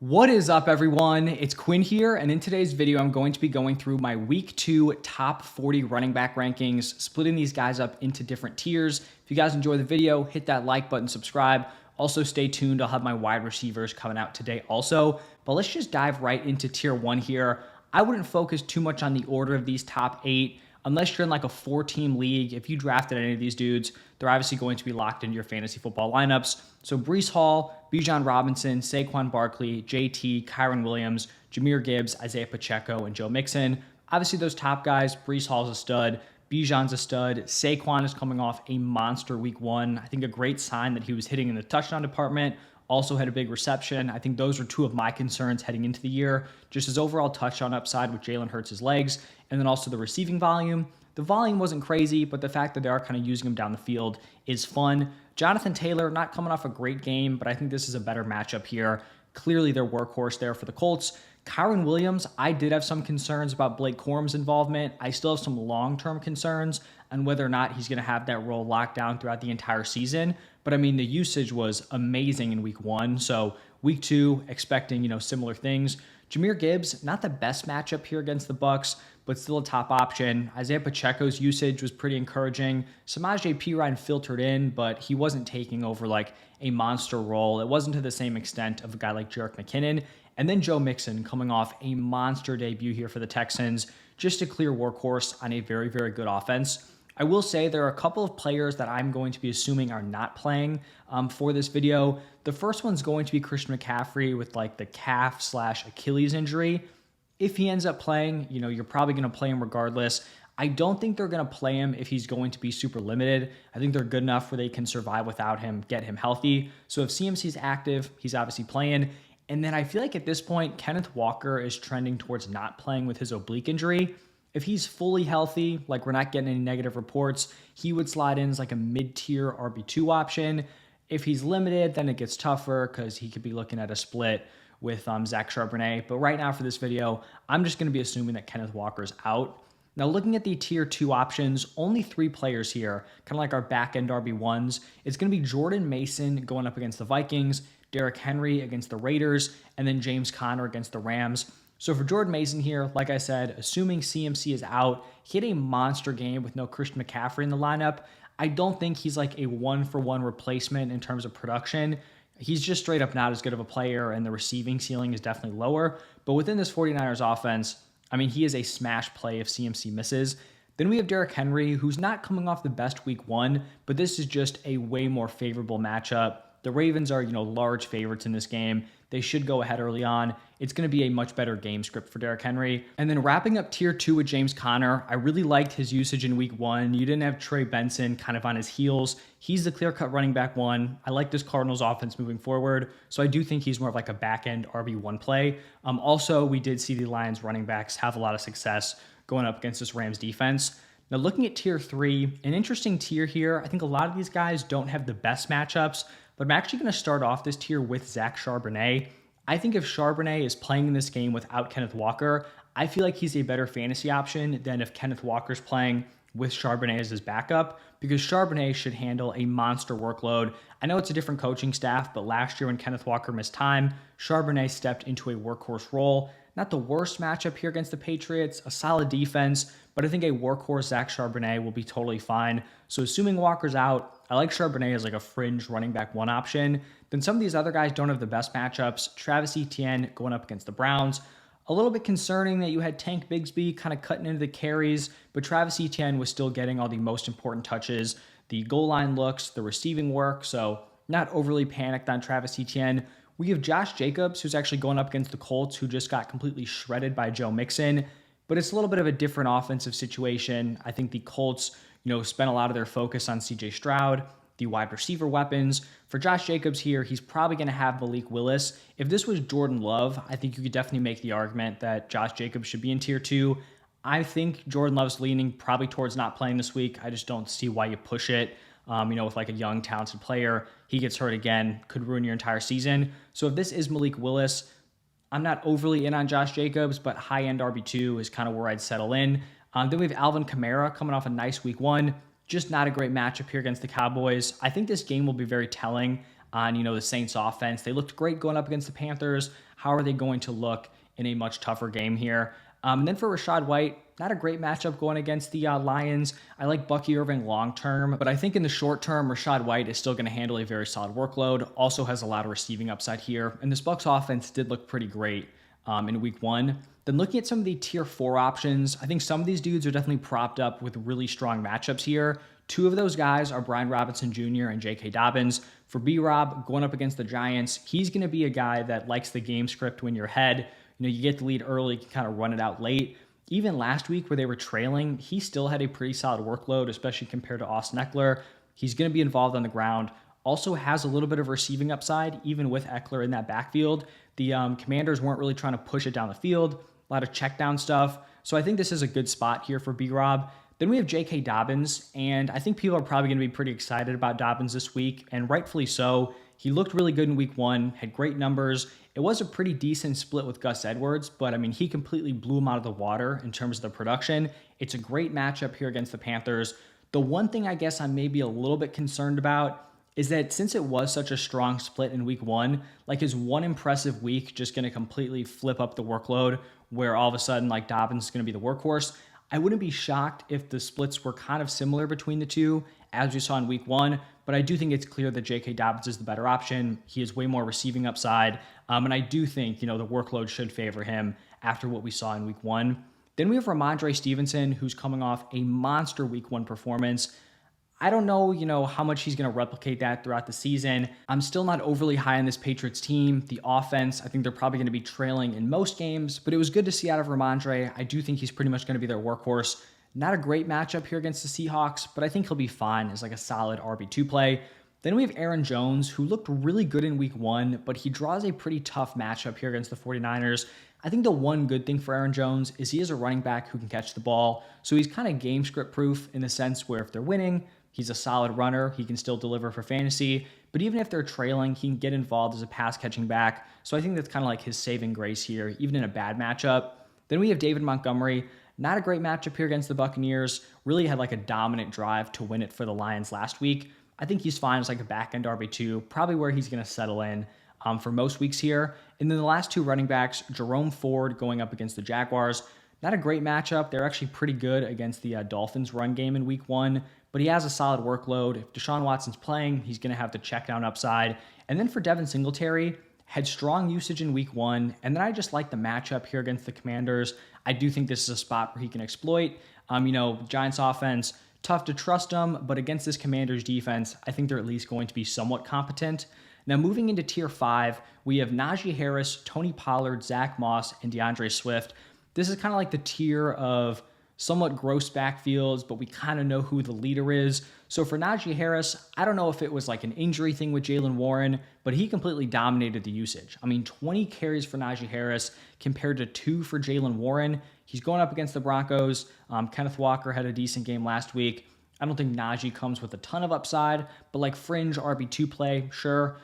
What is up, everyone? It's Quinn here, and in today's video, I'm going to be going through my Week 2 top 40 running back rankings, splitting these guys up into different tiers. If you guys enjoy the video, hit that like button, subscribe. Also, stay tuned. I'll have my wide receivers coming out today also. But let's just dive right into tier 1 here. I wouldn't focus too much on the order of these top 8. Unless you're in like a 4-team league, if you drafted any of these dudes, they're obviously going to be locked into your fantasy football lineups. So Breece Hall, Bijan Robinson, Saquon Barkley, JT, Kyron Williams, Jahmyr Gibbs, Isaiah Pacheco, and Joe Mixon. Obviously those top guys, Breece Hall's a stud, Bijan's a stud, Saquon is coming off a monster week 1. I think a great sign that he was hitting in the touchdown department. Also had a big reception. I think those are two of my concerns heading into the year. Just his overall touchdown upside with Jalen Hurts' legs, and then also the receiving volume. The volume wasn't crazy, but the fact that they are kind of using him down the field is fun. Jonathan Taylor, not coming off a great game, but I think this is a better matchup here. Clearly their workhorse there for the Colts. Kyron Williams, I did have some concerns about Blake Corum's involvement. I still have some long-term concerns on whether or not he's going to have that role locked down throughout the entire season. But I mean, the usage was amazing in week 1. So week 2, expecting, similar things. Jahmyr Gibbs, not the best matchup here against the Bucs, but still a top option. Isaiah Pacheco's usage was pretty encouraging. Samaje Perine filtered in, but he wasn't taking over like a monster role. It wasn't to the same extent of a guy like Jerick McKinnon. And then Joe Mixon coming off a monster debut here for the Texans. Just a clear workhorse on a very, very good offense. I will say there are a couple of players that I'm going to be assuming are not playing for this video. The first one's going to be Christian McCaffrey with like the calf/Achilles injury. If he ends up playing, you're probably going to play him regardless. I don't think they're going to play him if he's going to be super limited. I think they're good enough where they can survive without him, get him healthy. So if CMC's active, he's obviously playing. And then I feel like at this point, Kenneth Walker is trending towards not playing with his oblique injury. If he's fully healthy, like we're not getting any negative reports, he would slide in as like a mid-tier RB2 option. If he's limited, then it gets tougher because he could be looking at a split with Zach Charbonnet. But right now for this video, I'm just going to be assuming that Kenneth Walker's out. Now looking at the tier 2 options, only 3 players here, kind of like our back-end RB1s. It's going to be Jordan Mason going up against the Vikings, Derrick Henry against the Raiders, and then James Conner against the Rams. So for Jordan Mason here, like I said, assuming CMC is out, he had a monster game with no Christian McCaffrey in the lineup. I don't think he's like a one-for-one replacement in terms of production. He's just straight up not as good of a player, and the receiving ceiling is definitely lower. But within this 49ers offense, I mean, he is a smash play if CMC misses. Then we have Derrick Henry, who's not coming off the best week 1, but this is just a way more favorable matchup. The Ravens are, large favorites in this game. They should go ahead early on. It's going to be a much better game script for Derrick Henry. And then wrapping up tier 2 with James Conner, I really liked his usage in week 1. You didn't have Trey Benson kind of on his heels. He's the clear-cut running back 1. I like this Cardinals offense moving forward. So I do think he's more of like a back-end RB1 play. Also, we did see the Lions running backs have a lot of success going up against this Rams defense. Now looking at tier 3, an interesting tier here. I think a lot of these guys don't have the best matchups, but I'm actually going to start off this tier with Zach Charbonnet. I think if Charbonnet is playing in this game without Kenneth Walker, I feel like he's a better fantasy option than if Kenneth Walker's playing with Charbonnet as his backup, because Charbonnet should handle a monster workload. I know it's a different coaching staff, but last year when Kenneth Walker missed time, Charbonnet stepped into a workhorse role. Not the worst matchup here against the Patriots, a solid defense, but I think a workhorse Zach Charbonnet will be totally fine. So assuming Walker's out, I like Charbonnet as like a fringe running back 1 option. Then some of these other guys don't have the best matchups. Travis Etienne going up against the Browns. A little bit concerning that you had Tank Bigsby kind of cutting into the carries, but Travis Etienne was still getting all the most important touches, the goal line looks, the receiving work, so not overly panicked on Travis Etienne. We have Josh Jacobs, who's actually going up against the Colts, who just got completely shredded by Joe Mixon, but it's a little bit of a different offensive situation. I think the Colts, spent a lot of their focus on CJ Stroud, the wide receiver weapons. For Josh Jacobs here, he's probably going to have Malik Willis. If this was Jordan Love, I think you could definitely make the argument that Josh Jacobs should be in tier 2. I think Jordan Love's leaning probably towards not playing this week. I just don't see why you push it. With like a young, talented player, he gets hurt again, could ruin your entire season. So if this is Malik Willis, I'm not overly in on Josh Jacobs, but high-end RB2 is kind of where I'd settle in. Then we have Alvin Kamara coming off a nice week 1. Just not a great matchup here against the Cowboys. I think this game will be very telling on, the Saints offense. They looked great going up against the Panthers. how are they going to look in a much tougher game here? And then for Rachaad White, not a great matchup going against the Lions. I like Bucky Irving long term, but I think in the short term, Rachaad White is still going to handle a very solid workload. Also has a lot of receiving upside here. And this Bucs offense did look pretty great in week 1. Then looking at some of the tier 4 options, I think some of these dudes are definitely propped up with really strong matchups here. 2 of those guys are Brian Robinson Jr. and J.K. Dobbins. For B-Rob, going up against the Giants, he's going to be a guy that likes the game script when you're ahead. You get the lead early, you can kind of run it out late. Even last week where they were trailing, he still had a pretty solid workload, especially compared to Austin Eckler. He's going to be involved on the ground. Also has a little bit of receiving upside, even with Eckler in that backfield. The Commanders weren't really trying to push it down the field. A lot of check down stuff. So I think this is a good spot here for B-Rob. Then we have J.K. Dobbins, and I think people are probably going to be pretty excited about Dobbins this week, and rightfully so. He looked really good in week 1, had great numbers. It was a pretty decent split with Gus Edwards, but I mean, he completely blew him out of the water in terms of the production. It's a great matchup here against the Panthers. The one thing I guess I'm maybe a little bit concerned about is that since it was such a strong split in week 1, like is one impressive week just going to completely flip up the workload where all of a sudden like Dobbins is going to be the workhorse? I wouldn't be shocked if the splits were kind of similar between the two as we saw in week 1, but I do think it's clear that J.K. Dobbins is the better option. He has way more receiving upside, and I do think, the workload should favor him after what we saw in week 1. Then we have Ramondre Stevenson, who's coming off a monster week 1 performance. I don't know, how much he's going to replicate that throughout the season. I'm still not overly high on this Patriots team. The offense, I think they're probably going to be trailing in most games, but it was good to see out of Ramondre. I do think he's pretty much going to be their workhorse. Not a great matchup here against the Seahawks, but I think he'll be fine as like a solid RB2 play. Then we have Aaron Jones, who looked really good in week 1, but he draws a pretty tough matchup here against the 49ers. I think the one good thing for Aaron Jones is he is a running back who can catch the ball. So he's kind of game script proof in the sense where if they're winning, he's a solid runner. He can still deliver for fantasy. But even if they're trailing, he can get involved as a pass catching back. So I think that's kind of like his saving grace here, even in a bad matchup. Then we have David Montgomery. Not a great matchup here against the Buccaneers. Really had like a dominant drive to win it for the Lions last week. I think he's fine as like a back-end RB2, probably where he's going to settle in for most weeks here. And then the last 2 running backs, Jerome Ford going up against the Jaguars. Not a great matchup. They're actually pretty good against the Dolphins run game in week 1, but he has a solid workload. If Deshaun Watson's playing, he's going to have the check down upside. And then for Devin Singletary, had strong usage in week 1, and then I just like the matchup here against the Commanders. I do think this is a spot where he can exploit. Giants offense, tough to trust them, but against this Commanders defense, I think they're at least going to be somewhat competent. Now moving into tier 5, we have Najee Harris, Tony Pollard, Zach Moss, and DeAndre Swift. This is kind of like the tier of somewhat gross backfields, but we kind of know who the leader is. So for Najee Harris, I don't know if it was like an injury thing with Jaylen Warren, but he completely dominated the usage. 20 carries for Najee Harris compared to 2 for Jaylen Warren. He's going up against the Broncos. Kenneth Walker had a decent game last week. I don't think Najee comes with a ton of upside, but like fringe RB2 play, sure.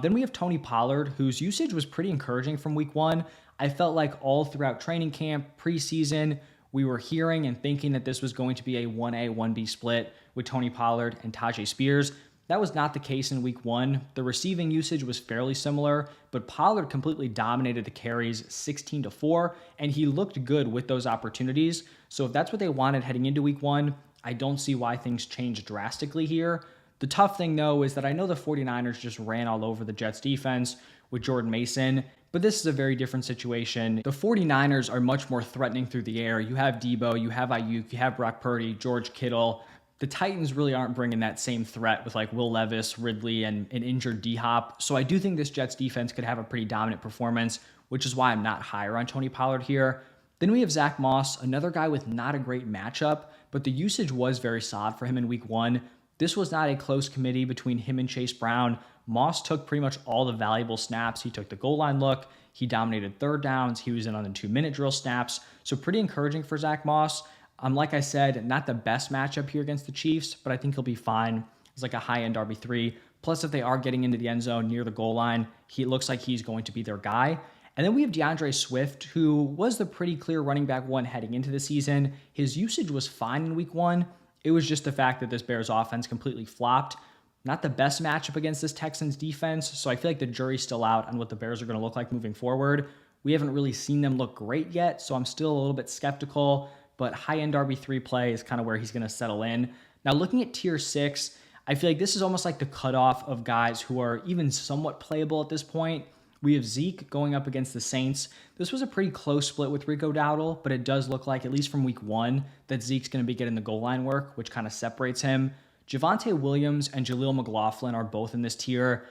Then we have Tony Pollard, whose usage was pretty encouraging from week 1. I felt like all throughout training camp, preseason, we were hearing and thinking that this was going to be a 1A, 1B split with Tony Pollard and Tajay Spears. That was not the case in week 1. The receiving usage was fairly similar, but Pollard completely dominated the carries 16-4, and he looked good with those opportunities. So if that's what they wanted heading into week 1, I don't see why things changed drastically here. The tough thing, though, is that I know the 49ers just ran all over the Jets defense with Jordan Mason, but this is a very different situation. The 49ers are much more threatening through the air. You have Debo, you have Ayuk, you have Brock Purdy, George Kittle. The Titans really aren't bringing that same threat with like Will Levis, Ridley, and an injured D-Hop. So I do think this Jets defense could have a pretty dominant performance, which is why I'm not higher on Tony Pollard here. Then we have Zach Moss, another guy with not a great matchup, but the usage was very solid for him in week 1. This was not a close committee between him and Chase Brown. Moss took pretty much all the valuable snaps. He took the goal line look. He dominated third downs. He was in on the 2-minute drill snaps. So pretty encouraging for Zach Moss. Like I said, not the best matchup here against the Chiefs, but I think he'll be fine. It's like a high-end RB3. Plus, if they are getting into the end zone near the goal line, he looks like he's going to be their guy. And then we have DeAndre Swift, who was the pretty clear running back 1 heading into the season. His usage was fine in week 1. It was just the fact that this Bears offense completely flopped. Not the best matchup against this Texans defense, so I feel like the jury's still out on what the Bears are going to look like moving forward. We haven't really seen them look great yet, so I'm still a little bit skeptical, but high-end RB3 play is kind of where he's going to settle in. Now, looking at tier 6, I feel like this is almost like the cutoff of guys who are even somewhat playable at this point. We have Zeke going up against the Saints. This was a pretty close split with Rico Dowdle, but it does look like, at least from week 1, that Zeke's going to be getting the goal line work, which kind of separates him. Javonte Williams and Jaleel McLaughlin are both in this tier.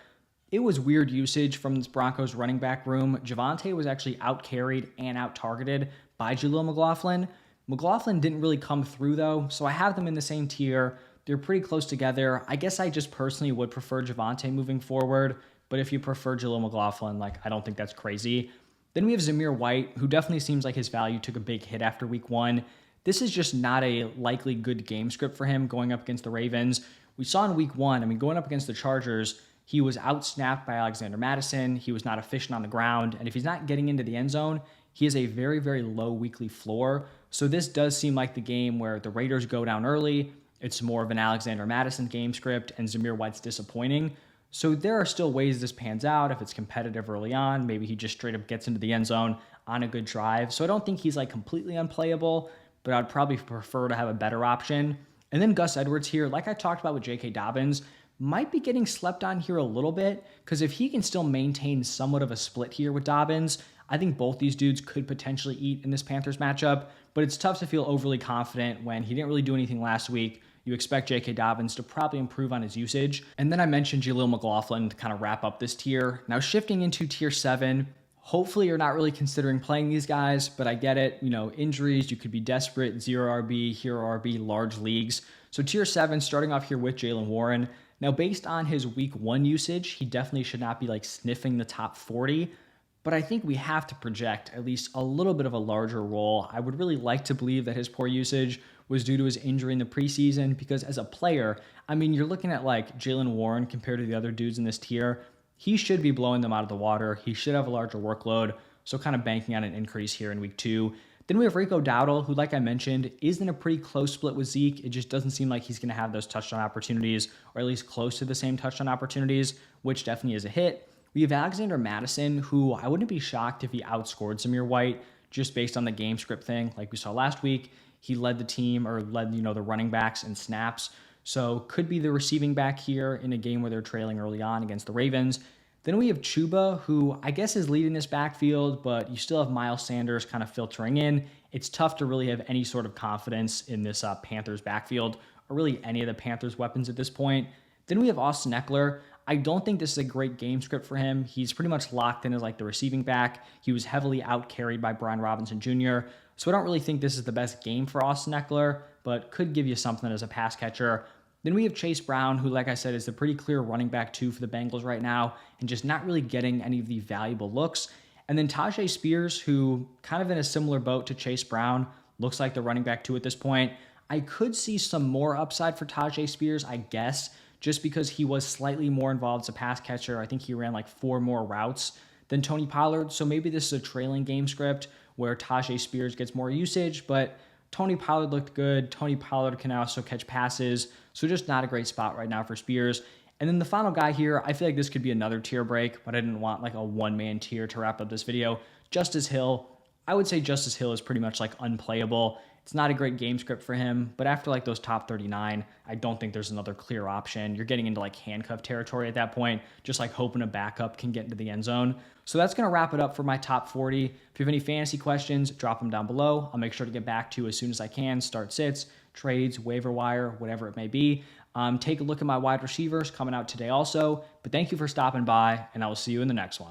It was weird usage from this Broncos running back room. Javonte was actually out-carried and out-targeted by Jaleel McLaughlin. McLaughlin didn't really come through, though, so I have them in the same tier. They're pretty close together. I guess I just personally would prefer Javonte moving forward, but if you prefer Jaleel McLaughlin, I don't think that's crazy. Then we have Zamir White, who definitely seems like his value took a big hit after week 1. This is just not a likely good game script for him going up against the Ravens. We saw in week 1, going up against the Chargers, he was out-snapped by Alexander Mattison. He was not efficient on the ground. And if he's not getting into the end zone, he has a very, very low weekly floor. So this does seem like the game where the Raiders go down early. It's more of an Alexander Mattison game script, and Zamir White's disappointing. So there are still ways this pans out. If it's competitive early on, maybe he just straight up gets into the end zone on a good drive. So I don't think he's completely unplayable, but I'd probably prefer to have a better option. And then Gus Edwards here, like I talked about with J.K. Dobbins, might be getting slept on here a little bit, because if he can still maintain somewhat of a split here with Dobbins, I think both these dudes could potentially eat in this Panthers matchup, but it's tough to feel overly confident when he didn't really do anything last week. You expect J.K. Dobbins to probably improve on his usage. And then I mentioned Jaleel McLaughlin to kind of wrap up this tier. Now shifting into tier 7, hopefully you're not really considering playing these guys, but I get it. Injuries, you could be desperate, 0 RB, hero RB, large leagues. So tier 7, starting off here with Jaylen Warren. Now based on his week 1 usage, he definitely should not be sniffing the top 40, but I think we have to project at least a little bit of a larger role. I would really like to believe that his poor usage was due to his injury in the preseason, because as a player, you're looking at Jaylen Warren compared to the other dudes in this tier. He should be blowing them out of the water. He should have a larger workload, so kind of banking on an increase here in week 2. Then we have Rico Dowdle, who, like I mentioned, is in a pretty close split with Zeke. It just doesn't seem like he's going to have those touchdown opportunities, or at least close to the same touchdown opportunities, which definitely is a hit. We have Alexander Mattison, who I wouldn't be shocked if he outscored Zamir White just based on the game script thing. Like we saw last week, he led the team, or led the running backs in snaps. So could be the receiving back here in a game where they're trailing early on against the Ravens. Then we have Chuba, who I guess is leading this backfield, but you still have Miles Sanders kind of filtering in. It's tough to really have any sort of confidence in this Panthers backfield, or really any of the Panthers weapons at this point. Then we have Austin Eckler. I don't think this is a great game script for him. He's pretty much locked in as the receiving back. He was heavily out-carried by Brian Robinson Jr., so I don't really think this is the best game for Austin Eckler, but could give you something as a pass catcher. Then we have Chase Brown, who, like I said, is the pretty clear running back 2 for the Bengals right now, and just not really getting any of the valuable looks. And then Tajay Spears, who kind of in a similar boat to Chase Brown, looks like the running back 2 at this point. I could see some more upside for Tajay Spears, I guess, just because he was slightly more involved as a pass catcher. I think he ran 4 more routes than Tony Pollard, so maybe this is a trailing game script where Tajay Spears gets more usage, but Tony Pollard looked good. Tony Pollard can also catch passes, so just not a great spot right now for Spears. And then the final guy here, I feel like this could be another tier break, but I didn't want a one-man tier to wrap up this video. Justice Hill. I would say Justice Hill is pretty much unplayable. It's not a great game script for him, but after those top 39, I don't think there's another clear option. You're getting into handcuff territory at that point, just hoping a backup can get into the end zone. So that's going to wrap it up for my top 40. If you have any fantasy questions, drop them down below. I'll make sure to get back to you as soon as I can. Start sits, trades, waiver wire, whatever it may be. Take a look at my wide receivers coming out today also. But thank you for stopping by, and I will see you in the next one.